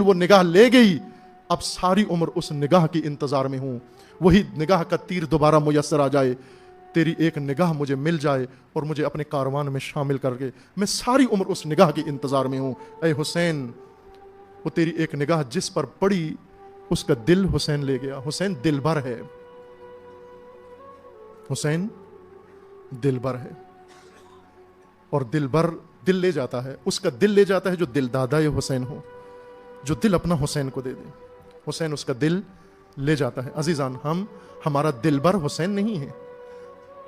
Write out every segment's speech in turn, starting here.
वो निगाह ले गई, अब सारी उम्र उस निगाह की इंतजार में हूं, वही निगाह का तीर दोबारा मुयस्सर आ जाए, तेरी एक निगाह मुझे मिल जाए और मुझे अपने कारवान में शामिल करके मैं सारी उम्र उस निगाह के इंतजार में हूं। ऐ हुसैन, वो तेरी एक निगाह जिस पर पड़ी उसका दिल हुसैन ले गया। हुसैन दिलबर है, हुसैन दिलबर है, और दिलबर दिल ले जाता है, उसका दिल ले जाता है जो दिल दादा हुसैन हो, जो दिल अपना हुसैन को दे दे। हुसैन उसका दिल ले जाता है। अजीजान, हमारा दिलबर हुसैन नहीं है,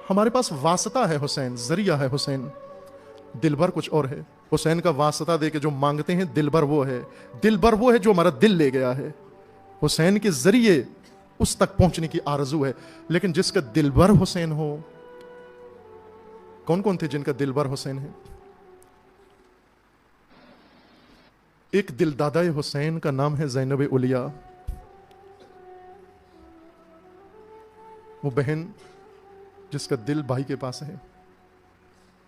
हमारे पास वास्ता है हुसैन, जरिया है हुसैन, दिलबर कुछ और है। हुसैन का वास्ता दे के जो मांगते हैं, दिलबर वो है। दिलबर वो है जो हमारा दिल ले गया है, हुसैन के जरिए उस तक पहुंचने की आरजू है। लेकिन जिसका दिलबर हुसैन हो, कौन कौन थे जिनका दिलबर हुसैन है? एक दिलदादा हुसैन का नाम है ज़ैनब उलिया। वो बहन जिसका दिल भाई के पास है।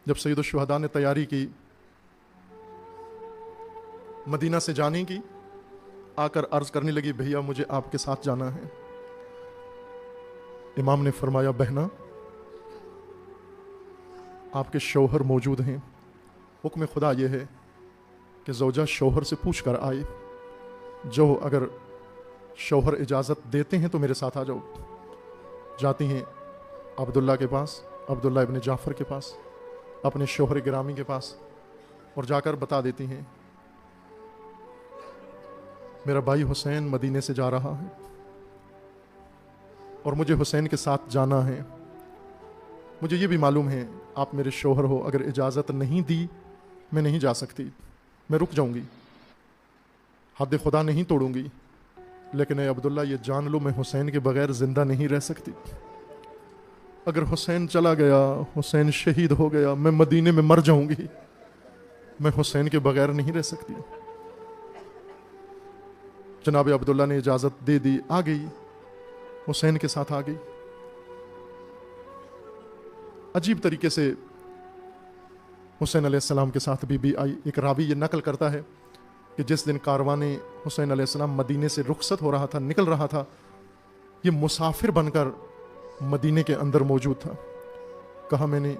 जब सैयद शुहदा ने तैयारी की मदीना से जाने की, आकर अर्ज करने लगी, भैया मुझे आपके साथ जाना है। इमाम ने फरमाया, बहना आपके शौहर मौजूद हैं, हुक्म खुदा यह है कि ज़ौजा शौहर से पूछ कर आए, जो अगर शौहर इजाज़त देते हैं तो मेरे साथ आ जाओ। जाती हैं अब्दुल्ला के पास, अब्दुल्ला इब्न जाफ़र के पास, अपने शौहर गिरामी के पास, और जाकर बता देती हैं, मेरा भाई हुसैन मदीने से जा रहा है और मुझे हुसैन के साथ जाना है। मुझे ये भी मालूम है आप मेरे शौहर हो, अगर इजाज़त नहीं दी मैं नहीं जा सकती, मैं रुक जाऊंगी, हद खुदा नहीं तोड़ूंगी। लेकिन ए अब्दुल्ला, ये जान लो, मैं हुसैन के बगैर जिंदा नहीं रह सकती। अगर हुसैन चला गया, हुसैन शहीद हो गया, मैं मदीने में मर जाऊंगी, मैं हुसैन के बगैर नहीं रह सकती। जनाब अब्दुल्ला ने इजाज़त दे दी, आ गई, हुसैन के साथ आ गई। अजीब तरीके से हुसैन अलैहिस्सलाम के साथ बीबी आई। एक रावी ये नकल करता है कि जिस दिन कारवाने हुसैन अलैहिस्सलाम मदीने से रुखसत हो रहा था, निकल रहा था, ये मुसाफिर बनकर मदीने के अंदर मौजूद था। कहा, मैंने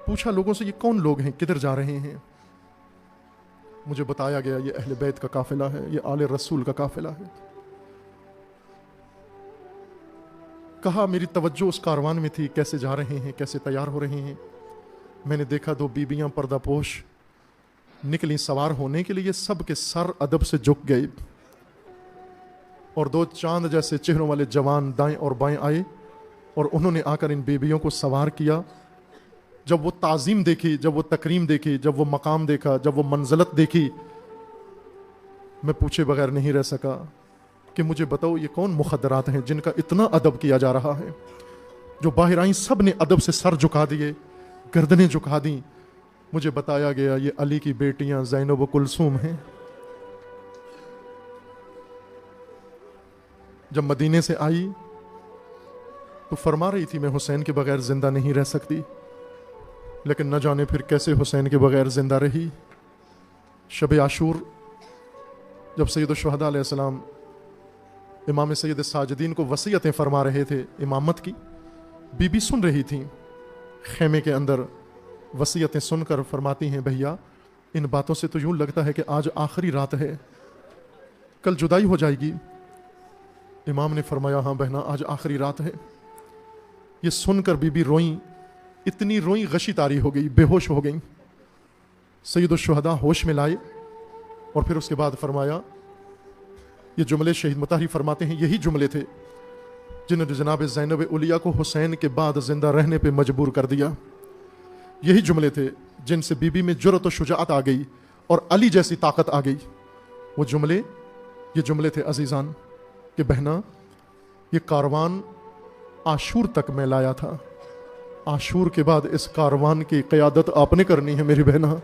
पूछा लोगों से, ये कौन लोग हैं, किधर जा रहे हैं? मुझे बताया गया ये अहले बैत का काफिला है, ये आले रसूल का काफिला है। कहा, मेरी तवज्जो उस कारवान में थी, कैसे जा रहे हैं, कैसे तैयार हो रहे हैं। मैंने देखा दो बीबियां पर्दापोश निकली सवार होने के लिए, सब के सर अदब से झुक गए, और दो चांद जैसे चेहरों वाले जवान दाएं और बाएं आए और उन्होंने आकर इन बीबियों को सवार किया। जब वो ताज़ीम देखी, जब वो तकरीम देखी, जब वो मकाम देखा, जब वो मंज़लत देखी, मैं पूछे बगैर नहीं रह सका कि मुझे बताओ ये कौन मुखद्दरात हैं जिनका इतना अदब किया जा रहा है। जो बाहर आई सब ने अदब से सर झुका दिए, गर्दनें झुका दी। मुझे बताया गया ये अली की बेटियां ज़ैनब व कुलसूम हैं। जब मदीने से आई तो फरमा रही थी, मैं हुसैन के बगैर जिंदा नहीं रह सकती, लेकिन न जाने फिर कैसे हुसैन के बगैर जिंदा रही। शब आशूर जब सैयद शुहदा अलैहिस्सलाम इमाम सैयद साजिदीन को वसीयतें फरमा रहे थे इमामत की, बीबी सुन रही थी खेमे के अंदर। वसीयतें सुनकर फरमाती हैं, भैया इन बातों से तो यूं लगता है कि आज आखिरी रात है, कल जुदाई हो जाएगी। इमाम ने फरमाया, हाँ बहना, आज आखिरी रात है। ये सुनकर बीबी रोई, इतनी रोई गशी तारी हो गई, बेहोश हो गई। सैयद शुहदा होश में लाए और फिर उसके बाद फरमाया, ये जुमले शहीद मुताहरी फरमाते हैं, यही जुमले थे जिन्होंने जनाब ज़ैनब उलिया को हुसैन के बाद जिंदा रहने पे मजबूर कर दिया। यही जुमले थे जिनसे बीबी में जुर्रत और शुजाअत आ गई और अली जैसी ताकत आ गई। वो जुमले, ये जुमले थे अजीजान कि बहना, ये कारवान आशूर तक मैं लाया था, आशूर के बाद इस कारवान की क़यादत आपने करनी है मेरी बहना।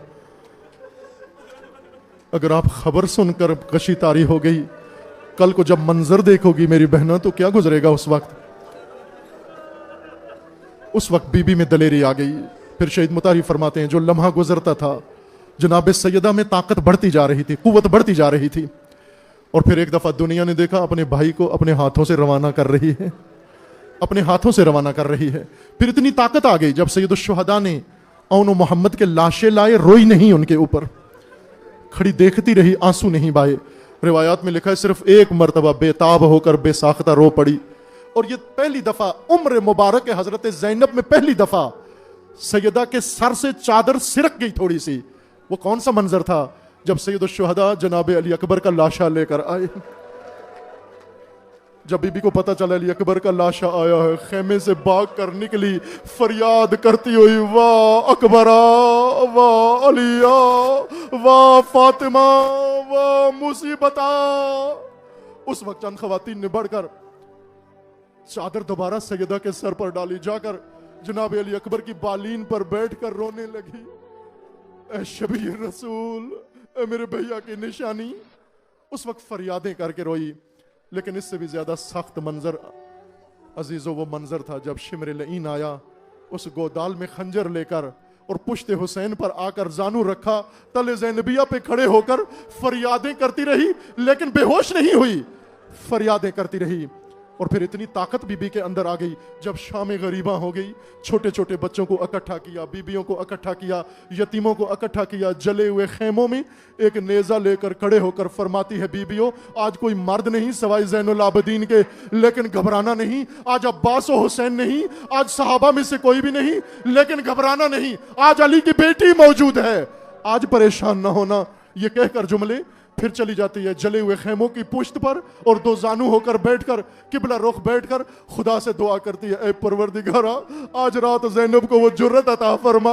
अगर आप खबर सुनकर कशी तारी हो गई, कल को जब मंजर देखोगी मेरी बहना तो क्या गुजरेगा उस वक्त। उस वक्त बीबी में दलेरी आ गई। फिर शहीद मुतारी फरमाते हैं, जो लम्हा गुजरता था جناب سیدہ میں طاقت بڑھتی جا رہی تھی، قوت بڑھتی جا رہی تھی. اور پھر ایک دفعہ دنیا نے دیکھا اپنے بھائی کو اپنے ہاتھوں سے روانہ کر رہی ہے، اپنے ہاتھوں سے روانہ کر رہی ہے. پھر اتنی طاقت آ گئی جب سید الشہداء نے اون و محمد کے لاشیں لائے، روئی نہیں ان کے اوپر، کھڑی دیکھتی رہی، آنسو نہیں بہائے. روایات میں لکھا ہے صرف ایک مرتبہ بے تاب ہو کر بے ساختہ رو پڑی. اور یہ پہلی دفعہ عمر مبارک حضرت زینب میں پہلی دفعہ سیدہ کے سر سے چادر سرک گئی تھوڑی سی. وہ کون سا منظر تھا جب سید الشہداء جناب علی اکبر کا لاشا لے کر آئے. جب بی بی کو پتا چلا علی اکبر کا لاشا آیا ہے، خیمے سے بھاگ کر نکلی فریاد کرتی ہوئی، واہ اکبرا، واہ علیہ، واہ فاطمہ، واہ مصیبتا. اس وقت چند خواتین نے بڑھ کر چادر دوبارہ سیدہ کے سر پر ڈالی، جا کر جناب علی اکبر کی بالین پر بیٹھ کر رونے لگی. اے شبیہ رسول، اے میرے بھیا کی نشانی. اس وقت فریادیں کر کے روئی. لیکن اس سے بھی زیادہ سخت منظر عزیزو وہ منظر تھا جب شمر لعین آیا اس گودال میں خنجر لے کر اور پشت حسین پر آ کر زانو رکھا، تل زینبیہ پہ کھڑے ہو کر فریادیں کرتی رہی، لیکن بے ہوش نہیں ہوئی، فریادیں کرتی رہی. اور پھر اتنی طاقت بی بی کے اندر آ گئی جب شام غریباں ہو گئی، چھوٹے چھوٹے بچوں کو اکٹھا کیا، بیبیوں کو اکٹھا کیا، یتیموں کو اکٹھا کیا، جلے ہوئے خیموں میں ایک نیزہ لے کر کھڑے ہو کر فرماتی ہے، بیبیوں آج کوئی مرد نہیں سوائے زین العابدین کے، لیکن گھبرانا نہیں. آج عباس و حسین نہیں، آج صحابہ میں سے کوئی بھی نہیں، لیکن گھبرانا نہیں، آج علی کی بیٹی موجود ہے، آج پریشان نہ ہونا. یہ کہہ کر جملے پھر چلی جاتی ہے جلے ہوئے خیموں کی پشت پر اور دو زانو ہو کر بیٹھ کر قبلہ رخ بیٹھ کر خدا سے دعا کرتی ہے، اے پروردگارا آج رات زینب کو وہ جرت عطا فرما،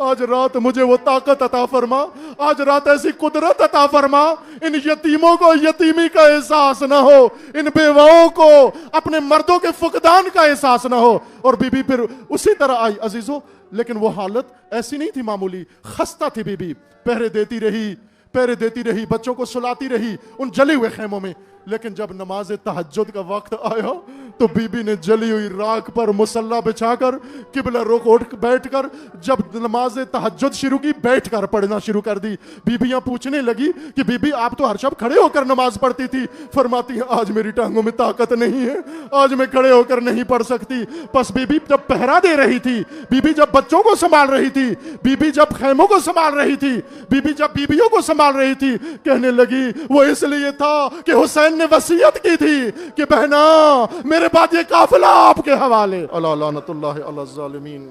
آج رات مجھے وہ طاقت عطا فرما، آج رات ایسی قدرت عطا فرما، ان یتیموں کو یتیمی کا احساس نہ ہو، ان بیواؤں کو اپنے مردوں کے فقدان کا احساس نہ ہو. اور بی بی پھر اسی طرح آئی عزیزو. لیکن وہ حالت ایسی نہیں تھی معمولی، خستہ تھی بی بی، پہرے دیتی رہی، بچوں کو سلاتی رہی ان جلے ہوئے خیموں میں. لیکن جب نماز تہجد کا وقت آیا تو بی بی نے جلی ہوئی راکھ پر مصلی بچھا کر قبلہ رخ اٹھ بیٹھ کر جب نماز تہجد شروع کی، بیٹھ کر پڑھنا شروع کر دی. بیبیاں پوچھنے لگی کہ بی بی آپ تو ہر شب کھڑے ہو کر نماز پڑھتی تھی. فرماتی ہے آج میری ٹانگوں میں طاقت نہیں ہے، آج میں کھڑے ہو کر نہیں پڑھ سکتی. بس بی بی جب پہرا دے رہی تھی، بی بی جب بچوں کو سنبھال رہی تھی، بی بی جب خیموں کو سنبھال رہی تھی، بی بی جب بیبیوں کو سنبھال رہی تھی، کہنے لگی وہ اس لیے تھا کہ حسین نے وصیت کی تھی کہ بہنا میرے بعد یہ قافلہ آپ کے حوالے. اللہ لعنت اللہ علی الظالمین.